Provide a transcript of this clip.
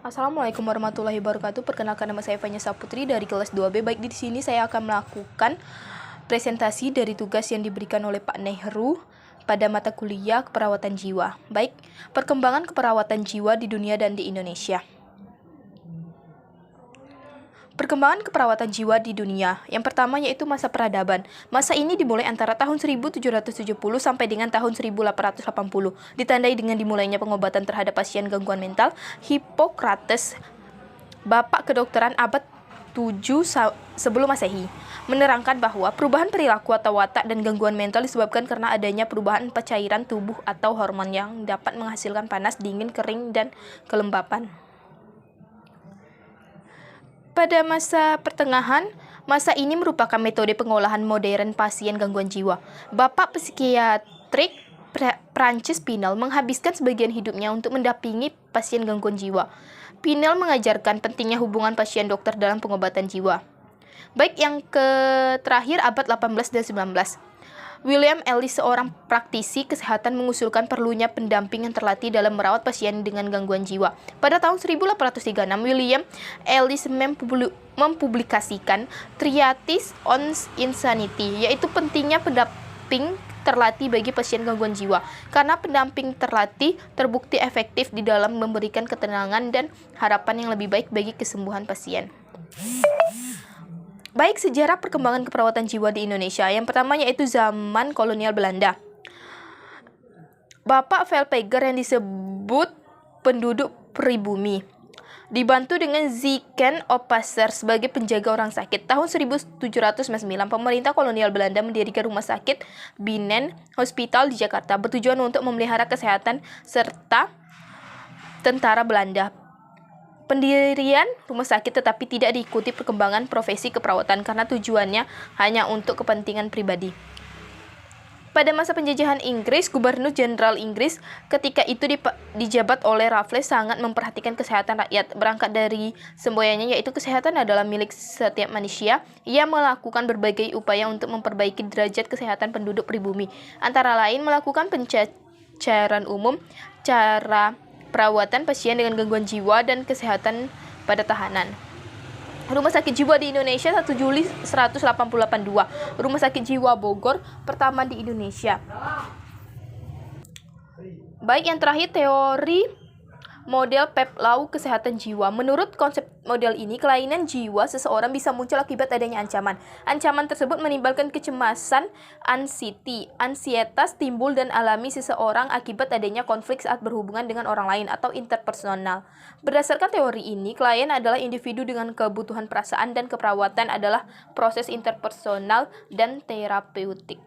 Assalamualaikum warahmatullahi wabarakatuh. Perkenalkan, nama saya Fanya Saputri dari kelas 2B. Baik, di sini saya akan melakukan presentasi dari tugas yang diberikan oleh Pak Nehru pada mata kuliah keperawatan jiwa. Baik, perkembangan keperawatan jiwa di dunia dan di Indonesia. Perkembangan keperawatan jiwa di dunia. Yang pertama yaitu masa peradaban. Masa ini dimulai antara tahun 1770 sampai dengan tahun 1880. Ditandai dengan dimulainya pengobatan terhadap pasien gangguan mental. Hippocrates, bapak kedokteran abad 7 sebelum Masehi, menerangkan bahwa perubahan perilaku atau watak dan gangguan mental disebabkan karena adanya perubahan cairan tubuh atau hormon yang dapat menghasilkan panas, dingin, kering, dan kelembapan. Pada masa pertengahan, masa ini merupakan metode pengolahan modern pasien gangguan jiwa. Bapak psikiatrik Prancis Pinel menghabiskan sebagian hidupnya untuk mendampingi pasien gangguan jiwa. Pinel mengajarkan pentingnya hubungan pasien dokter dalam pengobatan jiwa. Baik, yang terakhir abad 18 dan 19. William Ellis, seorang praktisi kesehatan, mengusulkan perlunya pendamping yang terlatih dalam merawat pasien dengan gangguan jiwa. Pada tahun 1836, William Ellis mempublikasikan Treatise on Insanity, yaitu pentingnya pendamping terlatih bagi pasien gangguan jiwa. Karena pendamping terlatih terbukti efektif di dalam memberikan ketenangan dan harapan yang lebih baik bagi kesembuhan pasien. Baik, sejarah perkembangan keperawatan jiwa di Indonesia. Yang pertama yaitu zaman kolonial Belanda. Bapak Velpeger yang disebut penduduk pribumi, dibantu dengan Zieken Oppasser sebagai penjaga orang sakit. Tahun 1799, pemerintah kolonial Belanda mendirikan rumah sakit Binnen Hospital di Jakarta, bertujuan untuk memelihara kesehatan serta tentara Belanda. Pendirian rumah sakit tetapi tidak diikuti perkembangan profesi keperawatan karena tujuannya hanya untuk kepentingan pribadi. Pada masa penjajahan Inggris, Gubernur Jenderal Inggris ketika itu dijabat oleh Raffles sangat memperhatikan kesehatan rakyat. Berangkat dari semboyannya yaitu kesehatan adalah milik setiap manusia, ia melakukan berbagai upaya untuk memperbaiki derajat kesehatan penduduk pribumi, antara lain melakukan pencacaran umum, cara perawatan pasien dengan gangguan jiwa, dan kesehatan pada tahanan. Rumah sakit jiwa di Indonesia 1 Juli 1882. Rumah sakit jiwa Bogor pertama di Indonesia. Baik, yang terakhir teori model Peplau kesehatan jiwa. Menurut konsep model ini, kelainan jiwa seseorang bisa muncul akibat adanya ancaman. Ancaman tersebut menimbulkan kecemasan, ansietas timbul dan alami seseorang akibat adanya konflik saat berhubungan dengan orang lain atau interpersonal. Berdasarkan teori ini, klien adalah individu dengan kebutuhan perasaan dan keperawatan adalah proses interpersonal dan terapeutik.